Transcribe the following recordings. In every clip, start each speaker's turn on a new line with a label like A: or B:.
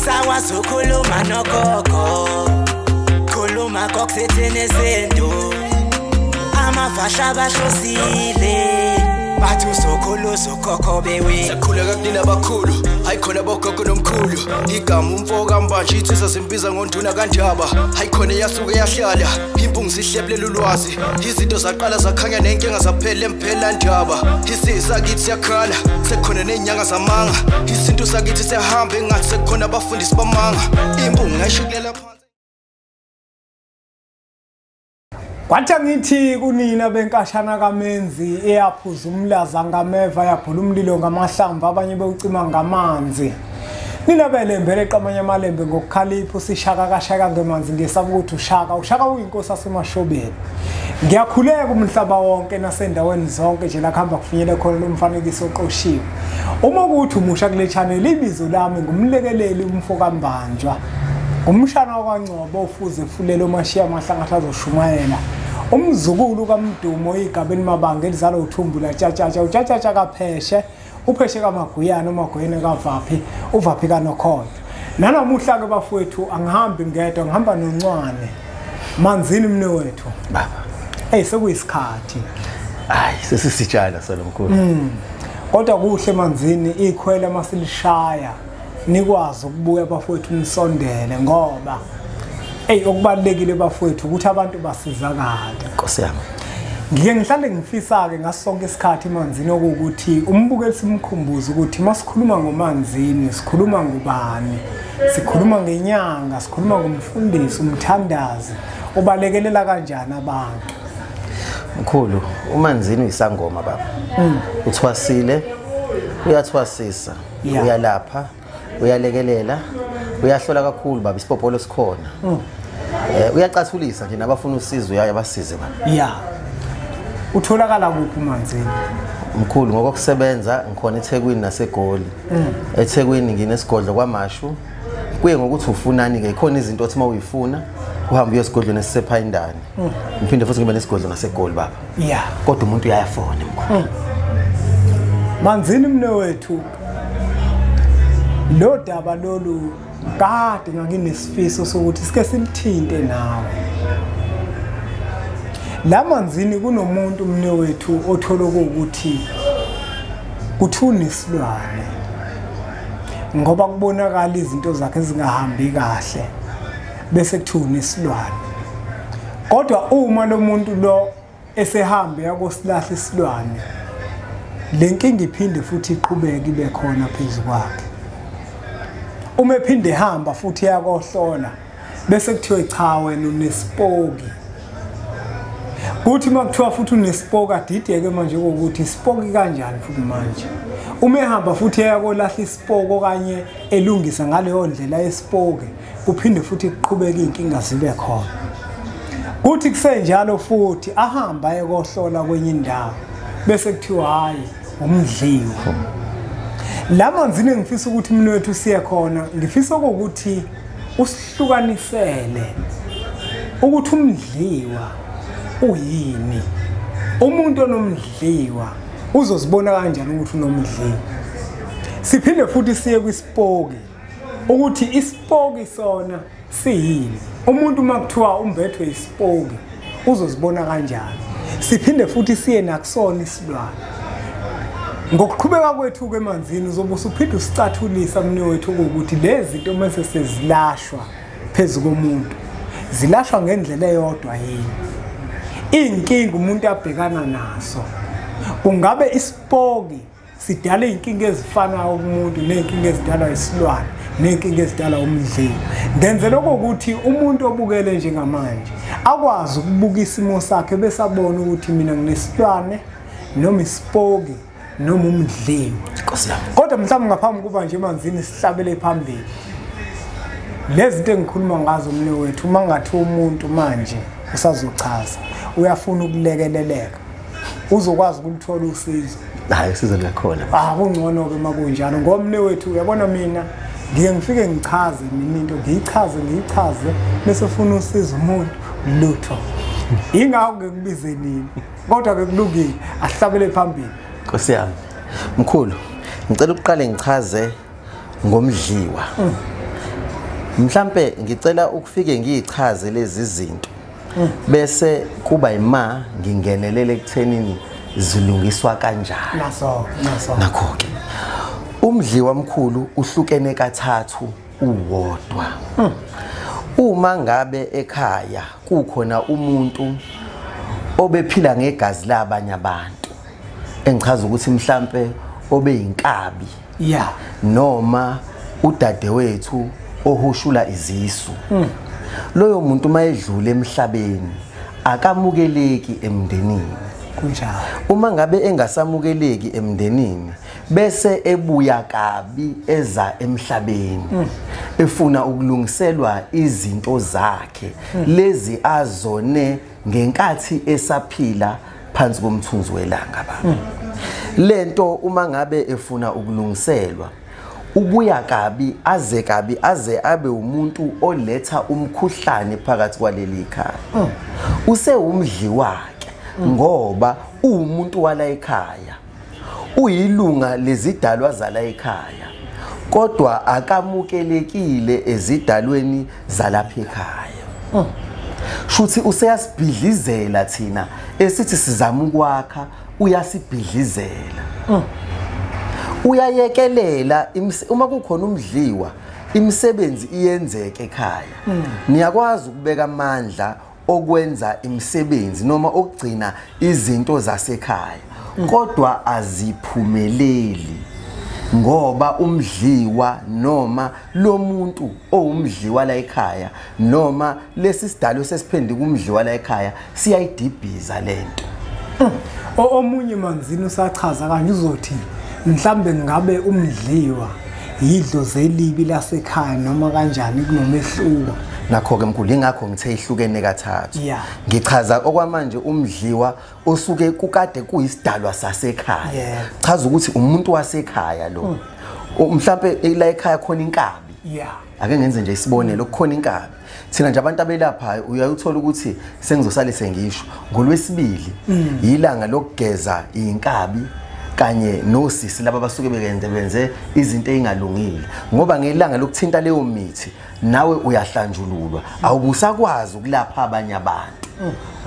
A: Usakwazi ukukhuluma nogogo, khuluma kokuthethene izinto, amavasha abahlosile bathi usokhuluza ukhokho bewe.
B: Sakhuleka kunina abakhulu, hayi khona bogogo nomkhulu. Igama umfoka mbanje ithi sasimbiza ngonduna kanjaba. Hayi khona yasuke yahlala, impungu sihlebelela ulwazi. Izinto zaqala zakhanya nenkinga zaphela emphela njaba. Isisa kithi siyakhala, sekukhona nenyanga zamanga. Izinto sakithi siyahamba engathi sekukhona abafundisi bamanga. Impungu ngayishikelela phansi.
C: Kwathi ngithi kunina benkashana kaMenzi eyaphuza umlaza ngameva yaphula umlilo ngamahlamvu abanye bewucima ngamanzi. Nina belembele eqamanye amalembe ngokukhalipha usishaka kashaka ngemanzi ngesaba ukuthi ushaka uyinkosi asemashobeni. Ngiyakhuleka umhlaba wonke nasendaweni zonke nje la khamba kufinyele khona lo mfanekiso oqoshiwe. Uma kuthi umusha kule channel ibizo lami ngumlekeleli umfoka mbanjwa. Umshana wakwaNgcobo ofuze fulelo mashiya amahlangatha azoshumayela. Umzukulu kaMdumo igabeni mabanga elizalo uthumbula utshatsha kapheshe, upheshe kaMaguyane uMaguyane kaVaphi, uVaphi kaNokhondo. Nanamuhla ke bafowethu angihambi ngedwa ngihamba noNcwane. Manzini mne wethu.
D: Baba.
C: Sekuyisikhathi.
D: Hayi sesisitshala salomkhulu.
C: Kodwa kuhle Manzini ikhwele masilishaya. Nikwazi ukubuya bafowethu nisondele ngoba okubalekile bafowethu ukuthi abantu basizakala.
D: Nkosi yami.
C: Ngike ngihlale ngifisa ke ngasonke isikhathi Manzini ukuthi umbukeli simkhumbuze ukuthi masikhuluma ngoManzini sikhuluma ngubani, sikhuluma ngenyanga, sikhuluma ngomfundisi umthandazi obalekelela kanjani abantu.
D: Mkhulu, uManzini uyisangoma baba. Uthwasile, uyathwasisa, uyalapha, uyalekelela, uyahlola kakhulu baba isipopolo sikhona. Uyacathulisa nje nabafuna usizo uyabasize baba.
C: Utholakala kuphi Manzini?
D: Mkhulu ngokusebenza ngikhona eThekwini naseGoli. eThekwini nginesigodlo kwaMashu. Kuye ngokuthi ufunani ke ikhona izinto othi mawuyifuna uhamba uyesigodlweni esisepha indani. Ngiphinde futhi ngibe nesigodlo naseGoli baba. Kodwa umuntu uyayafona mkhulu.
C: Manzini mne wethu lo daba lolu kade nganginesifiso sokuthi sike simthinte nawe. La Manzini kunomuntu mne wethu otholoka ukuthi kuthuni isilwane ngoba kubonakala izinto zakhe zingahambi kahle bese kuthuni isilwane. Kodwa uma lo muntu lo esehambe yakosilahle isilwane lenkinga iphinde futhi iqhubeke ibe khona phezukwakhe. Uma ephinde ehamba futhi yakohlola bese kuthiwe cha wena neSpoki. Kuthi makuthiwa futhi uneSpoki adideke manje ukuthi iSpoki kanjani futhi manje. Uma ehamba futhi yakolahla iSpoki okanye elungisa ngaleyo ndlela yeSpoki kuphinde futhi kuqhubeke inkinga zibe khona. Kuthi kusenjalo futhi ahamba ayekohlola kwenye indawo bese kuthiwa hayi umdliwa. La Manzini ngifisa ukuthi mina wethu siye khona ngifisa ukuthi usihlukanisele ukuthi umdliwa uyini. Umuntu onomdliwa uzozibona kanjani ukuthi unomdliwa. Siphinde futhi siye kwiSpoki ukuthi iSpoki sona siyini. Umuntu makuthiwa umbethwe iSpoki uzozibona kanjani. Siphinde futhi siye nakusona isilwane. Ngokuqhubeka kwethu ke Manzini uzobe usuphinde usicathulisa mne wethu ukuthi lezi zinto mase sezilashwa phezulu komuntu zilashwa ngendlela eyodwa yini. Inkinga umuntu abhekana nazo kungabe iSpoki sidala inkinga ezifanayo kumuntu nenkinga ezidalwa isilwane nenkinga ezidalwa umdliwa. Ngenzela ukuthi umuntu obukele njengamanje akwazi ukubuka isimo sakhe bese abone ukuthi mina nginesilwane noma iSpoki noma umdliwa.
D: Nkosi yami.
C: Kodwa mhlawumbe ngaphambi kuba nje Manzini sihlabele phambili. Lezi zinto engikhuluma ngazo mne wethu mangathi umuntu manje usazochaza uyafuna ukulekeleleka uzokwazi ukulithola usizo.
D: Hayi usizo liyakhona.
C: Kungcono ke makunjalo ngoba mne wethu uyabona mina ngiye ngifike ngichaze mina into ngiyichaze bese ufuna usizo umuntu lutho. Ingakho ngikubize nini kodwa ke kulungile ahlabele phambili.
D: Nkosi yami. Mkhulu, ngicela uqale ngichaze ngomdliwa. Mhlambe ngicela ukufike ngiyichaze lezi zinto bese kuba ima ngingenelele ekuthenini zilungiswa kanjani.
C: Naso.
D: Nakho ke umdliwa mkhulu uhlukene kathathu uwodwa. Uma ngabe ekhaya kukhona umuntu obephila ngegazi labanye abantu, engichaza ukuthi mhlambe obeyinkabi,
C: yeah,
D: noma udadewethu ohushula izisu, loyo muntu mayedlula emhlabeni akamukeleki emndenini.
C: kunjalo.
D: Uma ngabe engasamukeleki emndenini bese ebuya kabi eza emhlabeni efuna ukulungiselwa izinto zakhe lezi azone ngenkathi esaphila phansi komthunzi welanga baba. Lento uma ngabe efuna ukulungiselwa ubuya kabi aze abe umuntu oletha umkhuhlane phakathi kwaleli khaya. Usewumdliwa ngoba umuntu wala ekhaya, uyilunga lezidalwa zala ekhaya, kodwa akamukelekile ezidalweni zalapha ekhaya. Shuthi useyasibhidlizela thina esithi sizama ukwakha, uyasibhidlizela. Uyayekelela uma kukhona umdliwa imisebenzi iyenzeke ekhaya. Niyakwazi ukubeka amandla okwenza imisebenzi noma okugcina izinto zasekhaya, kodwa aziphumeleli ngoba umdliwa noma lo muntu owumdliwa la ekhaya noma lesi sidalo sesiphendika umdliwa la ekhaya siyayidibhiza lento.
C: Omunye Manzini usachaza kanje uzothi mhlambe ngabe umdliwa yidlo zelibi lasekhaya noma kanjani kunomehluko.
D: Nakho ke mkhulu ingakho ngithe ihlukene kathathu.
C: Yeah.
D: Ngichaza okwamanje umdliwa osuke kukade kuyisidalwa sasekhaya.
C: Yeah.
D: Chaza ukuthi umuntu wasekhaya lo. Mhlambe la ekhaya khona inkabi.
C: Yeah.
D: Ake ngenze nje isibonelo kukhona inkabi. Thina nje abantu abelapha uyayithola ukuthi sengizosale sengisho ngolwesibili ilanga lokugeza inkabi kanye nosisi laba basuke benze izinto ezingalungile ngoba ngelanga lokuthinta leyo mithi nawe uyahlanjululwa awubusakwazi ukulapha abanye abantu.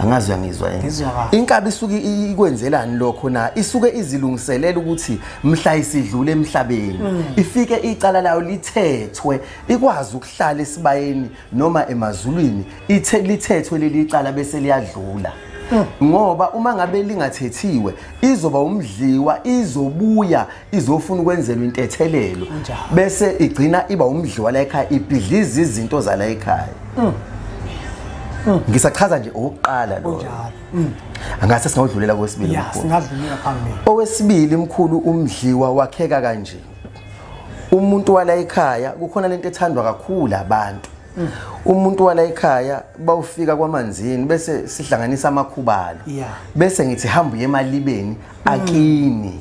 D: Angazi uyangizwa yini? Inkabi isuke ikwenzelani lokho na isuke izilungiselela ukuthi mhla isidlule emhlabeni ifike icala layo lithethwe ikwazi ukuhlala esibayeni noma emazulwini lithethwe leli cala bese liyadlula. Ngoba uma ngabe lingathethiwe izoba umdliwa izobuya izofuna ukwenzelwa intethelelo bese igcina iba umdliwa la ekhaya ibhidliza izinto zala ekhaya. Ngisachaza nje oqala lo. Angase singadlulela kwesibili.
C: Yeah, singadlulela phambili.
D: Owesibili mkhulu umdliwa wakheka kanje. Umuntu wala ekhaya kukhona lento ethandwa kakhulu abantu. Umuntu wala ekhaya bawufika kwaManzini bese sihlanganisa amakhubalo.
C: Yeah.
D: Bese ngithi hamba uye emalibeni akini.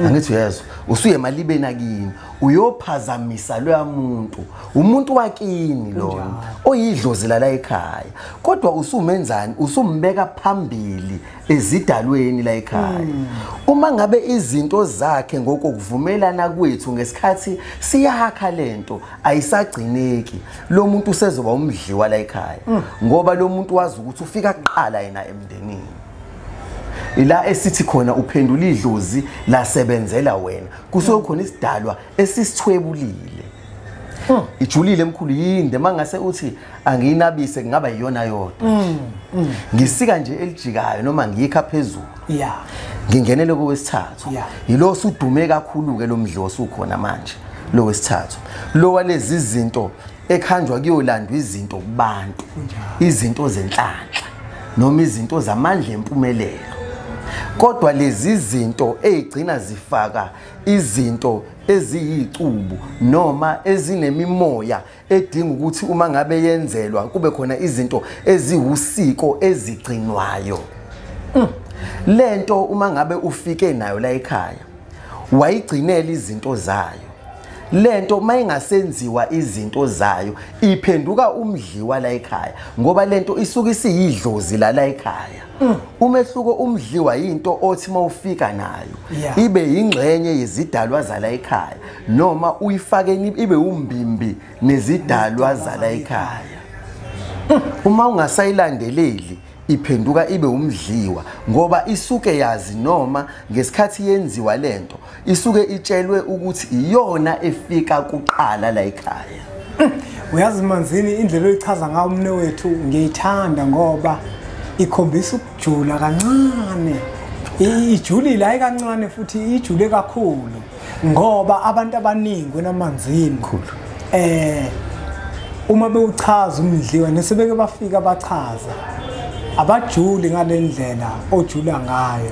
D: Angithi uyezwa usuye emalibeni akini uyophazamisa lo muntu umuntu wakini lo oyidlozi la ekhaya kodwa usumenzani usumbeka phambili ezidalweni la ekhaya. Uma ngabe izinto zakhe ngokuvumelana kwethu ngesikhathi siyakha lento ayisagcineki lo muntu usezoba umdliwa la ekhaya ngoba lo muntu wazi ukuthi ufika kuqala yena emndenini. Ila esithi khona uphendula idlozi lasebenzela wena kusuke khona isidalwa esisithwebulile. Ijulile mkhulu yinde mangase uthi angiyinabise kungaba yiyona yodwa. Ngisika nje elijikayo noma ngiyikha phezulu.
C: Yeah.
D: Ngingenele kowesithathu. Yilo usudume kakhulu ke lo mdlo osukhona manje lo wesithathu. Lo walezi izinto ekhanjwa kuyolandwa izinto kubantu. Izinto zenhlanhla noma izinto zamandla empumelelo. Kodwa lezi zinto ezigcina zifaka izinto eziyicubu noma ezinemimoya edinga ukuthi uma ngabe yenzelwa kube khona izinto eziwusiko ezigcinwayo. Lento uma ngabe ufike nayo la ekhaya wayigcinela izinto zayo lento mayingasenziwa izinto zayo iphenduka umdliwa la ekhaya ngoba lento isuke isiyidlozi la ekhaya. Umehluko umdliwa into othi mawufika nayo ibe ingxenye yezidalwa zala ekhaya noma uyifake ibe umbimbi nezidalwa zala ekhaya. Uma ungasayilandeleli iphenduka ibe umdliwa ngoba isuke yazi noma ngesikhathi yenziwa lento isuke itshelwe ukuthi iyona efika kuqala la ekhaya.
C: Uyazi Manzini indlela oyichaza ngayo umne wethu ngiyithanda ngoba ikhombisa ukujula kancane. Ijulile hayi kancane futhi ijule kakhulu ngoba abantu abaningi wenaManzini uma bewuchaza umdliwa nesebeke bafika bachaza abajuli ngalendlela ojula ngayo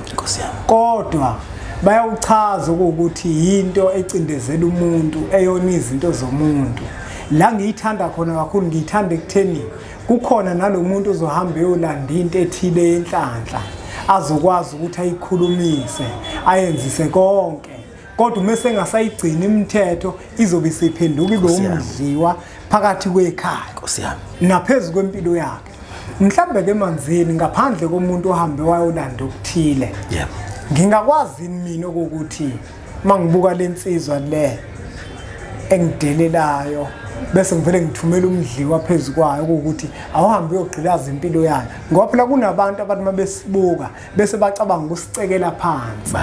C: kodwa bayawuchaza ukuthi into ecindezela umuntu eyona izinto zomuntu. La ngiyithanda khona kakhulu ngiyithanda ekutheni kukhona nalomuntu ozohamba eyolanda into ethile enhlanhla azokwazi ukuthi ayikhulumise ayenzise konke kodwa uma sengasayigcina imithetho izobe isiphenduka ibe umdliwa phakathi kwekhaya naphezulu kwempilo yakhe. Mhlambe ke Manzini ngaphandle komuntu ohambe wayolanda ukuthile ngingakwazi mina ukuthi mangibuka lensizwa le engidelelayo bese ngivele ngithumela umdliwa phezulu kwayo ukuthi awuhambe uyogqilaza impilo yakhe ngoba phela kunabantu abathi mabesibuka bese bacabanga ukusicekela phansi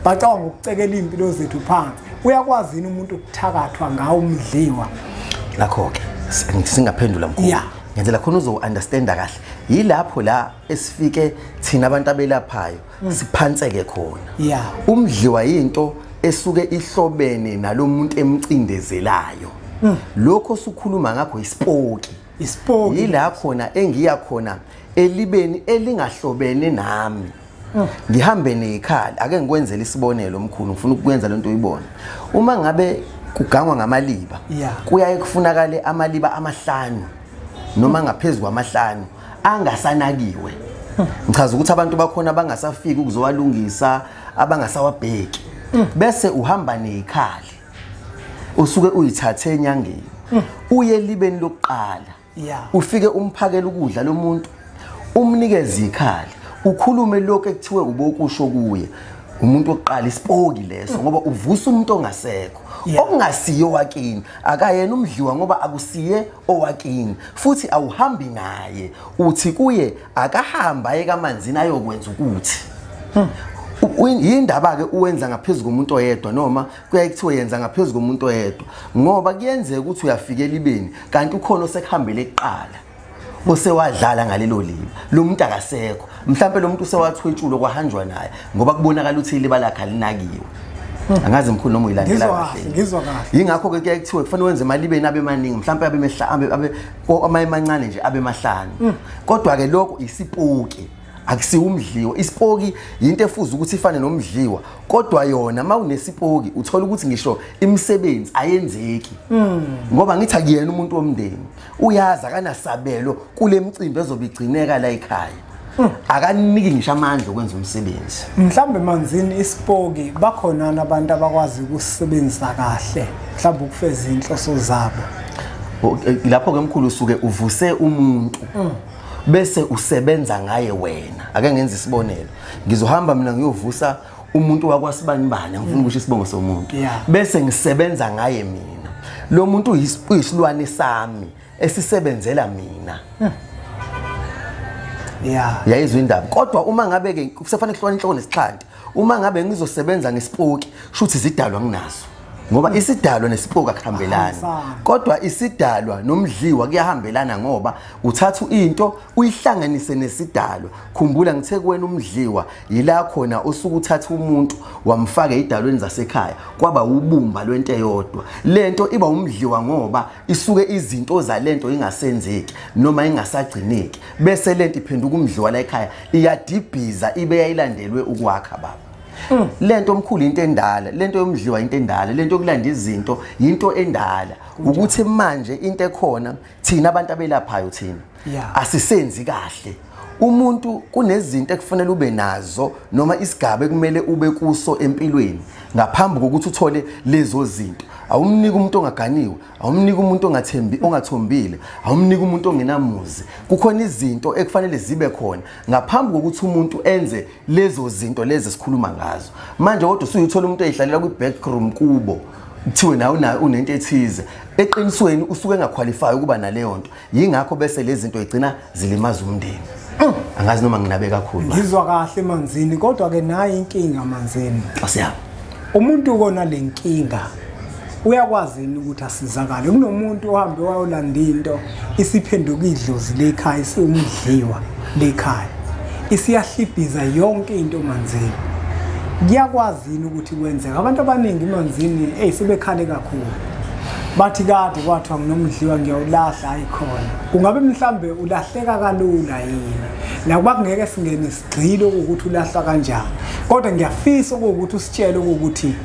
C: bacabanga ukucekela impilo zethu phansi. Uyakwazi umuntu ukuthakathwa ngawo umdliwa
D: lakho ke singaphendula Mkhulu ngenzela khona uzo-understanda kahle yilapho la esifike thina abantu abelaphayo siphanseke khona. Umdliwa into esuke ihlobene nalomuntu emcindezelayo lokho osukhuluma ngakho iSpoki yila khona engiya khona elibeni elingahlobene nami ngihambe nekhali ake ngikwenzele isibonelo Mkhulu ngifuna ukwenza lento uyibona uma ngabe kugangwa ngamaliba kuyaye kufunakale amaliba amahlanu noma ngaphezulu kwamahlanu angasanakiwe. Ngichaza ukuthi abantu bakhona bangasafiki ukuzowalungisa abangasawabheki bese uhamba nekhali usuke uyithathe enyangeni uye elibeni lokuqala ufike umphakela ukudla lomuntu umnikeze ikhali ukhulume lokho ekuthiwe ubokusho kuye umuntu oqala iSpoki leso ngoba uvusa umuntu ongasekho okungasiyo wakini akayena umdliwa ngoba akusiye owakini futhi awuhambi naye uthi kuye akahamba ekaManzini ayokwenza ukuthi yindaba ke uwenza ngaphezulu komuntu oyedwa noma kuyaye kuthiwe yenza ngaphezulu komuntu oyedwa ngoba kuyenzeka ukuthi uyafika elibeni kanti ukhona osekuhambele eqala osewadlala ngalelo liba lo muntu akasekho mhlambe lo muntu usewathwetshula kwahanjwa naye ngoba kubonakala ukuthi iliba lakhe alinakiwe. Angazi Mkhulu noma uyilandela kahle
C: ngizwa kahle
D: yingakho ke kuyaye kuthiwe kufanele wenze emalibeni abe maningi mhlambe abe amancane nje abe mahlanu kodwa ke lokho iSpoki akusiwumdliwa. iSpoki into efuza ukuthi ifane nomdliwa kodwa yona mawuneSpoki uthola ukuthi ngisho imisebenzi ayenzeki ngoba ngithi akuyena umuntu womndeni uyazi akanasabelo kule micimbi ezobigcineka la ekhaya akaniki ngisho amandla okwenza umsebenzi.
C: Mhlambe Manzini iSpoki bakhona abantu abakwazi ukusebenzisa kahle mhlambe ukufeza inhloso zabo
D: lapho ke Mkhulu usuke uvuse umuntu bese usebenza ngaye wena. Ake ngenze isibonelo ngizohamba mina ngiyovusa umuntu wakwaSibanibani ngifuna ukusho isibongo somuntu bese ngisebenza ngaye mina lo muntu uyisilwane sami esisebenzela mina yayizwe indaba kodwa uma ngabe ke kusafanele kuhlone inhloko nesixhanti uma ngabe ngizosebenza ngeSpoki shuthi izidalwa nginazo ngoba isidalwa neSpoki akuhambelani kodwa isidalwa nomdliwa kuyahambelana ngoba uthatha into uyihlanganise nesidalwa. Khumbula ngithe kuwena umdliwa yila khona osuku uthatha umuntu wamfaka idalweni zasekhaya kwaba ubumba lwento eyodwa lento iba umdliwa ngoba isuke izinto zalento ingasenzeki noma ingasagcineki bese lento iphenduka umdliwa la ekhaya iyadibhiza ibe yayilandelwe ukwakha baba. Lento Mkhulu into endala lento yomdliwa into endala lento yokulanda izinto into endala ukuthi manje into ekhona thina abantu abelaphayo thina asisenzi kahle umuntu kunezinto ekufanele ube nazo noma isigaba ekumele ube kuso empilweni ngaphambi kokuthi uthole lezo zinto awumnika umuntu ongaganiwe, awumnika umuntu ongathombile, awumnika umuntu ongenamuzi. Kukhona izinto ekufanele zibe khona ngaphambi kokuthi umuntu enze lezo zinto lezi sikhuluma ngazo. Manje kodwa usuyithola umuntu eyihlalela kwi backroom kubo kuthiwe nawe unento ethize, eqinisweni usuke engaqualify ukuba naleyo nto. Yingakho bese lezi zinto igcina zilimaza umndeni. Angazi noma nginabe kakhulu.
C: Ngizwa kahle Manzini, kodwa ke nayi inkinga Manzini.
D: Asiyami.
C: Umuntu kona lenkinga uyakwazi ukuthi asizakale. Kunomuntu ohambe wayolanda into isiphenduka idlozi lekhaya, isiumdliwa lekhaya. Isiyahlibhiza yonke into Manzini. Ngiyakwazi ukuthi kwenzeka. Abantu abaningi Manzini sebekhale kakhulu. Bathi kade kwathiwa nginomdliwa ngiyawulahla ayikhona. Kungabe mhlambe ulahleka kalula yini? La kuba kungeke singene isigcilo ukuthi ulahla kanjani. Kodwa ngiyafisa ukuthi usitshele ukuthi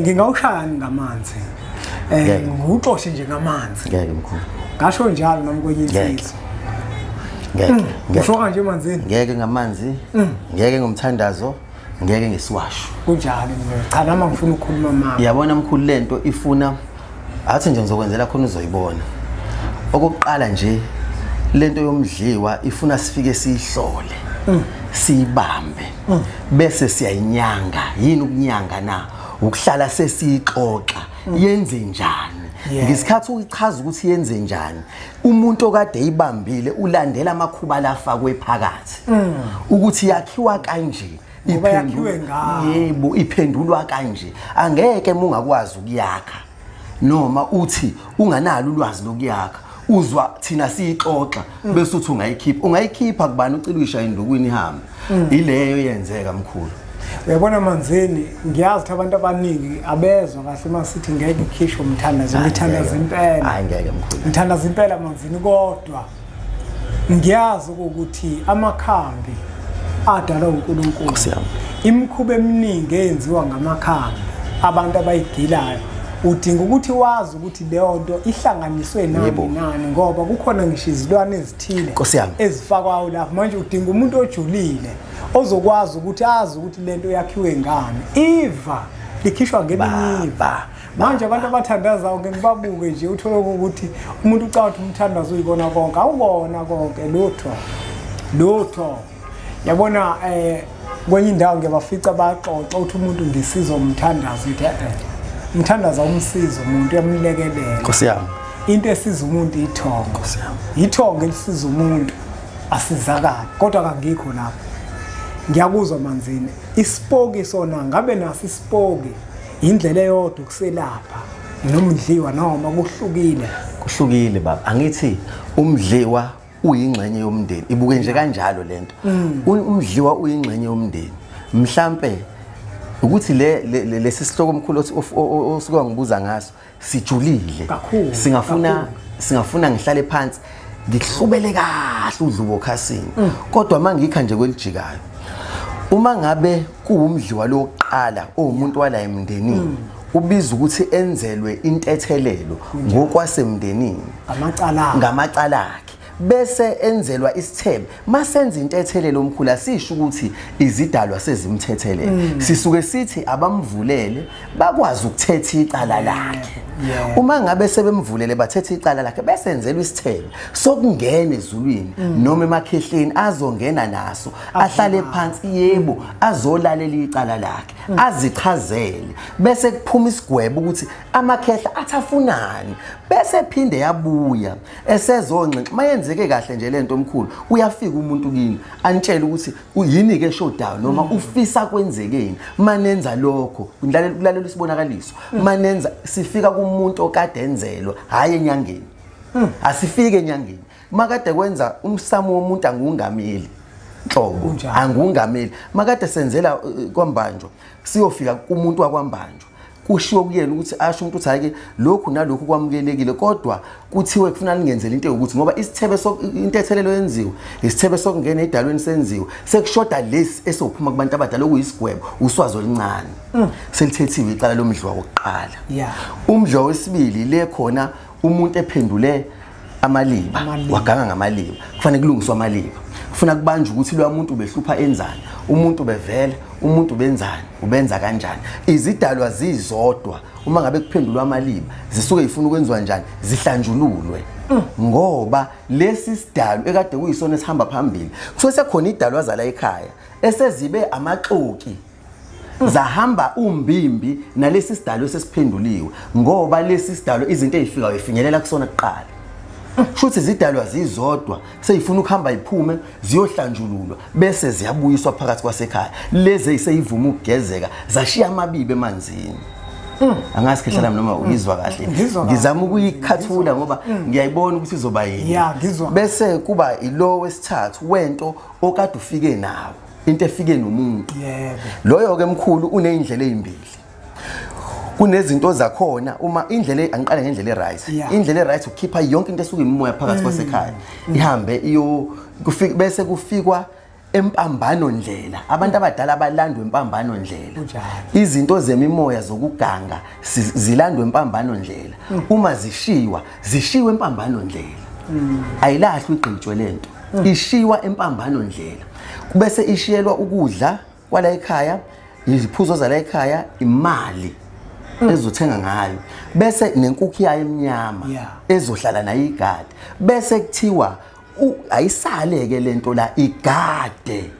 C: ngingawushayani ngamanzi. Ngixoxe nje ngamanzi.
D: Ngeke mkhulu.
C: Ngasho njalo nami kwenye insizwa.
D: Ngeke.
C: Usho kanje Manzini?
D: Ngeke ngamanzi, ngeke ngomthandazo, ngeke ngesiwasho.
C: Kunjalo cha nami ngifuna ukukhuluma mama.
D: Yabona mkhulu lento ifuna athi nje ngizokwenzela khona uzoyibona. Okokuqala nje lento yomdliwa ifuna sifike siyihlole. Siyibambe. Bese siyayinyanga. Yini ukunyanga na? Ukuhlala sesixoxa. Yenze njani? Ngesikhathi uyichaza ukuthi yenze njani, umuntu okade eyibambile ulandela amakhuba lafakwe phakathi. Ukuthi yakhiwa kanje. Yebo, iphendulwa kanje. Angeke mungakwazi ukuyakha noma uthi unganalo ulwazi lokuyakha. Uzwa thina siyixoxa bese uthi ungayikhipha kubani ucilwisha indukwini ihamba. Ileyo yenzeka mkhulu.
C: Uyabona Manzini, ngiyazi ukuthi abantu abaningi abezwa kahle masithi ngeke ikhishwe umthandazo, ngithandaza impela.
D: Hayi ngeke mkhulu.
C: Ngithandaza impela Manzini, kodwa ngiyazi ukuthi amakhambi adala uNkulunkulu. Imikhuba eminingi eyenziwa ngamakhambi abantu abayigilayo. Udinga ukuthi wazi ukuthi leyo nto ihlanganiswe nani ngoba kukhona ngisho izilwane ezithile ezifakwayo lapho. Manje udinga umuntu ojulile ozokwazi ukuthi azi ukuthi lento yakhiwe ngani. Iva likhishwa ngeminyiva. Manje abantu abathandazayo ke ngibabuke nje uthola ukuthi umuntu ucawa ukuthi umthandazo uyibona konke. Awubona konke lutho. Yabona kwenye indawo ngiyabafica baxoxa uthi umuntu ngisiza umthandazo uthi umthandaza umsizo umuntu uyamlekelela.
D: Nkosi yami.
C: Into esiza umuntu ithongo.
D: Nkosi yami.
C: Ithongo elisiza umuntu asizakala. Kodwa kangikho lapho. Ngiyakuzwa Manzini. Ispoki sona ngabe nasi ispoki indlela eyodwa ukuselapha nomdliwa noma kuhlukile.
D: Kuhlukile baba. Angithi umdliwa uyingxenye yomndeni. Ibuke nje kanjalo lento. Umdliwa uyingxenye yomndeni. Mhlambe ukuthi lesi sihloko omkhulu osuke ngibuza ngaso sijulile. Singafuna ngihlale phansi ngikuhlubele kahle udlubo khasini. Kodwa mangikha nje kwelijikayo. Uma ngabe kuwumdliwa lokuqala umuntu wala emndenini ubiza ukuthi enzelwe intethelelo ngokwasemndenini ngamacala akhe. Bese enzelwa isithebe masenza intethelelo omkhulu asisho ukuthi izidalwa sezimthethelele. Sisuke sithi abamvulele bakwazi ukuthetha icala lakhe. Uma ngabe sebemvulele bathetha icala lakhe bese enzelwa isithebe sokungena ezulwini noma emakhehleni azongena naso ahlale phansi yebo azolalela icala lakhe azichazele bese kuphuma isigwebo ukuthi amakhehla athafunani bese ephinde yabuya esezonxenxa mayenzeke kahle nje lento omkhulu uyafika umuntu kini antshela ukuthi uyini ke showdown noma ufisa kwenzekeni manenza lokho kulalela isibonakaliso manenza sifika kumuntu okade enzelwa hayi enyangeni asifike enyangeni makade kwenza umsamo womuntu angungameli nhlobo angungameli makade senzela kwambanjwa siyofika kumuntu wakwambanjwa kushiwo kuyena ukuthi asho umuntu uthi hayi lokhu nalokhu kwamukelekile kodwa kuthiwe kufuna ningenzele into ukuthi ngoba isithebe intethelelo yenziwe isithebe sokungena edalweni senziwe sekushoda lesi esophuma kubantu abadala okuyisigwebo uswazi olincane selithethiwe icala lomdliwa wokuqala umdliwa wesibili le khona umuntu ephendule amaliba waganga ngamaliba kufanele kulungiswe amaliba ufuna kubanja ukuthi lo muntu ubehlupha enzani, umuntu bevela, umuntu benzani, ubenza kanjani. Izidalwa zizodwa uma ngabe kuphendulwa amaliba zisuke zifuna ukwenziwa njani, zihlanjululwe. Ngoba lesi sidalo ekade kuyisona esihamba phambili kusuke sekhona idalwa zala ekhaya esezibe amaxoki zahamba umbimbi nalesi sidalo sesiphenduliwe, ngoba lesi sidalo izinto ezifikayo ifinyelela kusona kuqala. Futhi izidalwa zizodwa seyifuna ukuhamba iphume ziyohlanjululwa bese ziyabuyiswa phakathi kwasekhaya. Lezi seyivuma ukugezeka zashiya amabibe emanzini. Angazi khehla lami noma uyizwa kahle. Ngizama ukuyikhathula ngoba ngiyayibona ukuthi izoba yini. Bese kuba ilo wesithathu wento okade ufike nawo, into efike nomuntu. Loyo ke Mkhulu unezindlela ezimbili. Kunezinto zakhona uma indlela angiqale ngendlela eright. Indlela eright ukukhipha yonke into esuka imimoya phakathi kwasekhaya. Ihambe iyo kufika bese kufikwa empambano ndlela. Abantu abadala balandwe empambano ndlela. Izinto zemimoya zokuganga zilandwe empambano ndlela. Uma zishiwe empambano ndlela. Ayilahlwe igqitshwe lento. Ishiwa empambano ndlela. Kubese ishiyelwa ukudla kwala ekhaya, iziphuzo zala ekhaya, imali ezothenga ngayo, bese nenkukhu yayo emnyama ezohlala nayo igade, bese kuthiwa ayisaleke lento la igade,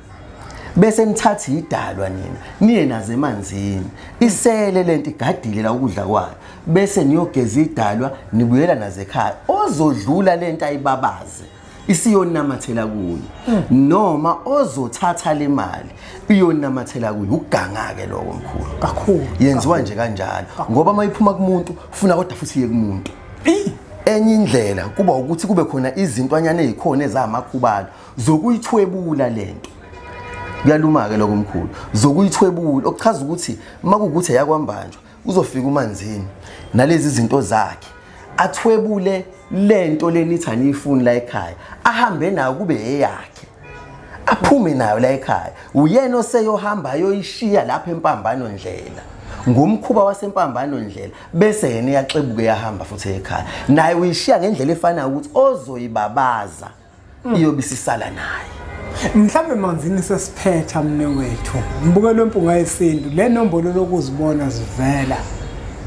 D: bese nithatha idalwa nina niye naze emanzini isele lento igadile la ukudla kwayo, bese niyogeza idalwa nibuyela naze ekhaya ozodlula lento ayibabaze isiyonamathela kuyo, noma ozothatha le mali iyonamathela kuyo. Ukuganga ke lokho Mkhulu
C: kakhulu
D: yenziwa nje kanjalo ngoba mayiphuma kumuntu ufuna kodwa futhi iye kumuntu. Enye indlela kuba ukuthi kube khona izintwanyana ezikhona ezamakhubalo zokuyithwebula lento. Kuyaluma ke lokho Mkhulu zokuyithwebula, okuchaza ukuthi makukuthi ayakwambanjwa uzofika uManzini nalezi zinto zakhe athwebule lento lenithi anifuni la ekhaya, ahambe nayo kube eyakhe, aphume nayo la ekhaya. Uyena oseyohamba ayoyishiya lapha empambano ndlela ngomkhuba wasempambano ndlela, bese yena yaxebuke yahamba futhi ekhaya naye uyishiya ngendlela efanayo ukuthi ozoyibabaza iyobisisala naye.
C: Mhlambe Manzini sesiphetha mne wethu mbukelo wempunga yesintu, le nombolo lokuzibona zivela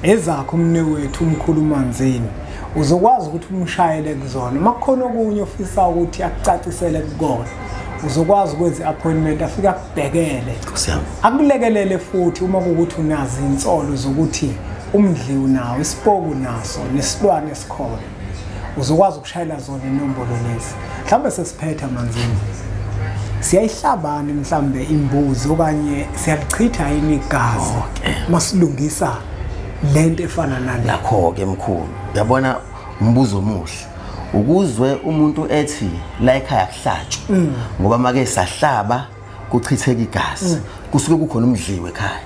C: ezakho mne wethu Mkhulu Manzini, uzokwazi ukuthi umshayele kuzona. Makukhona okunye ofisa ukuthi akucacisele kukona, uzokwazi ukwenza appointment afika akubhekele, akulekelele futhi uma kuukuthi unazi insolo zokuthi umdliwa nawo, isipoku naso nesilwane esikhona, uzokwazi ukushayela zona inombolo lezi. Mhlambe sesiphetha Manzini, siyayihlabana mhlambe imbuzi okanye siyalichitha yini igazi masilungisa lento efana nale?
D: Lakho ke Mkhulu uyabona umbuzo omuhle ukuzwe umuntu ethi la ekhaya kuhlatshwa, ngoba make sahlaba kuchitheka igazi kusuke kukhona umdliwa ekhaya.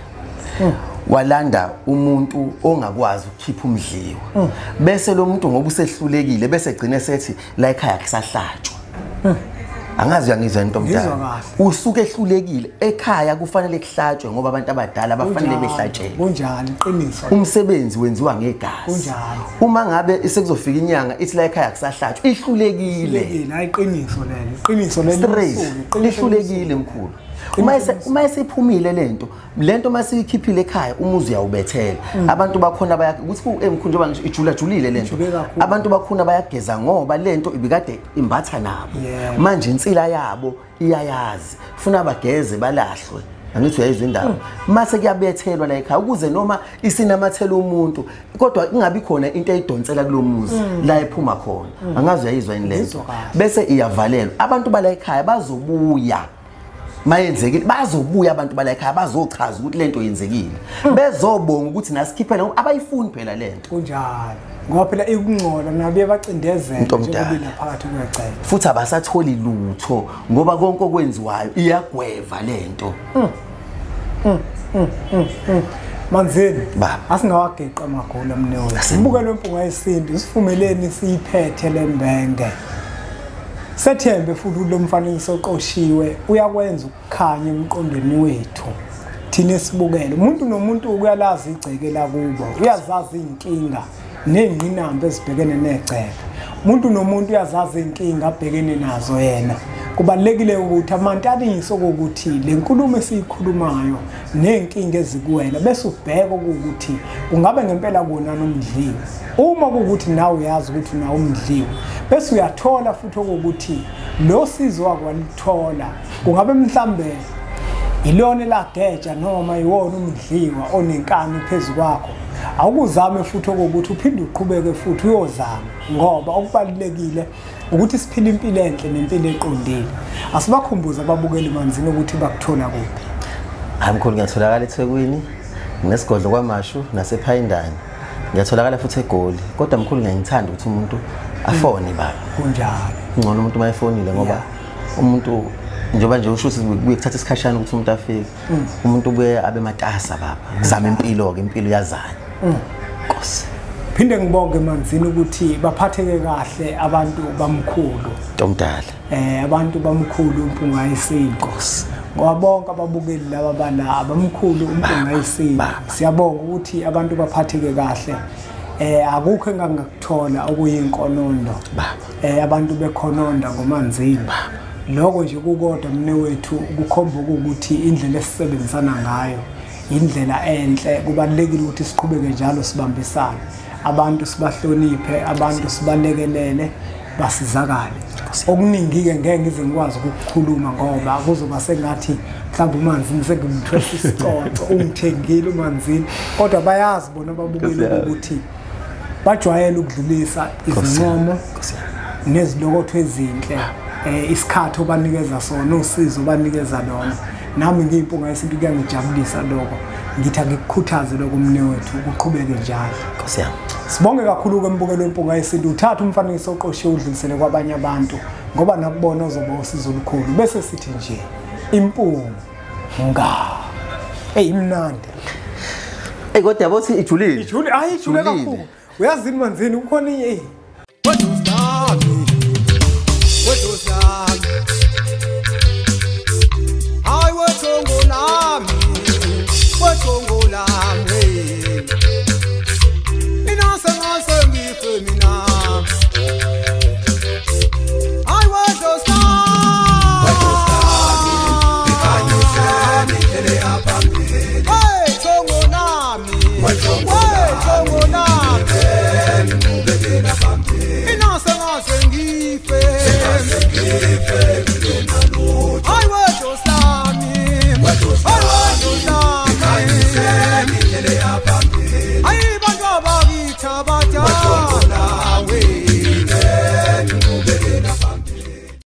D: Walanda umuntu ongakwazi ukukhipha umdliwa, bese lo muntu ngoba usehlulekile bese egcine sethi la ekhaya kusahlatshwa. Angazi uyangizwa into omdala, usuke ehlulekile ekhaya kufanele kuhlatshwe ngoba abantu abadala bafanele behlatshelwe.
C: Kunjalo iqiniso,
D: umsebenzi wenziwa ngegazi.
C: Kunjalo
D: uma ngabe isekuzofika inyanga ithi la ekhaya kusahlatshwa, ihlulekile.
C: Hayi iqiniso lelo, iqiniso lelo
D: ihlulekile Mkhulu. Uma esiphumile lento masiyikhiphile ekhaya umuzi uyawubethela. Abantu bakhona ukuthi Mkhulu njengoba ngisho ijulajulile lento, abantu bakhona bayageza ngoba lento ibikade imbatha nabo. Manje insila yabo iyayazi funa bageze balahlwe. Angithi uyayizwa indaba mase kuyabethelwa la ekhaya ukuze noma isinamathela umuntu kodwa ingabi khona into eyidonsela kulomuzi la ephuma khona. Angazi uyayizwa yini lento, bese iyavalelwa. Abantu bala ekhaya bazobuya mayenzekile, bazobuya abantu bala ekhaya bazochaza ukuthi lento yenzekile, bezobonga ukuthi nasikhiphela ngoba abayifuni phela lento.
C: Kunjalo ngoba phela ikungcola nabe bacindezela njengoba phakathi kwecele,
D: futhi abasatholi lutho ngoba konke okwenziwayo iyagweva lento.
C: Manzini asingawageqa amagula mnewe, simbukelo wempunga yesintu sifumeleni siyiphethe lembenge. Sethembe futhi lo mfanekiso oqoshiwe uyakwenza ukukhanya emqondweni wethu thina sibukele. Umuntu nomuntu ukuyalazi igceke la kubo, uyazazi inkinga nezingqinamba ezibhekene negceke. Umuntu nomuntu uyazazi inkinga abhekene nazo yena. kubalekile ukuthi amantaniso ukuthi lenkulumo esiyikhulumayo nenkinga ezikuwena bese ubheka ukuthi kungabe ngempela kona nomdliwa. Uma ukuthi nawe uyazi ukuthi nawe umdliwa bese uyathola futhi ukuthi lo sizo wakwalithola kungabe mhlambe ilona lageja noma iwona umdliwa onenkani phezulu kwakho. Awukuzame futhi ukuthi uphinde uqhubeke futhi uyozama ngoba okubalekile ukuthi siphile impilo enhle nempilo eqondile. Asibakhumbuza ababukeli Manzini ukuthi bakuthola kuphi.
D: Mkhulu ngiyatholakala eThekwini nesigodlo kwaMashu nasePhayindani. Ngiyatholakala futhi eGoli. Kodwa mkhulu ngiyangithanda ukuthi umuntu afone baba.
C: Kunjalo.
D: Ngcono umuntu mayefonile ngoba umuntu njengoba nje usho ukuthi kuye kuthatha isikhashana ukuthi umuntu afike. Umuntu ubuye abe matasa baba. Kuzama impilo ke impilo yazana. Nkosi.
C: Phinde ngibonge Manzini ukuthi baphatheke kahle abantu bamkhulu.
D: Ntomdala.
C: Abantu bamkhulu uMpungayisini.
D: Nkosi.
C: Ngoba bonke ababukeli laba bala abamkhulu uMpungayisini. Siyabonga ukuthi abantu baphatheke kahle. Akukho engangakuthola okuyinkonondo. Abantu bekhononda ngoManzini. Lokho nje kukodwa mne wethu ukukhomba ukuthi indlela esisebenzisana ngayo indlela enhle. Kubalekile ukuthi siqhubeke njalo sibambisana. Abantu sibahloniphe, abantu sibalekelele, basizakale. Okuningi ke ngeke ngize ngikwazi ukukhuluma ngoba kuzoba sengathi mhlawumbe uManzini sengimthwesa isicoco ungithengile uManzini, kodwa bayazi bona ababukeli ukuthi bajwayele ukudlulisa izincomo nezilokotho ezinhle. Isikhathi obanikeza sona usizo banikeza lona. Nami ngiyimpungayisinto kuyangijabulisa lokho. Ngithi ngikukhuthaze lokho mne wethu ukuqhubeke njalo.
D: Nkosi yami.
C: Sibonge kakhulu ke mbukelo wempungayisinto uthatha umfanekiso oqoshiwe udlulisele kwabanye abantu ngoba nakubona uzoba usizo olukhulu bese sithi nje impunga. Imnandi.
D: Kodwa yabo thi ijulile.
C: Ijule kakhulu. Uyazini Manzini ukhona inye.
B: What was that?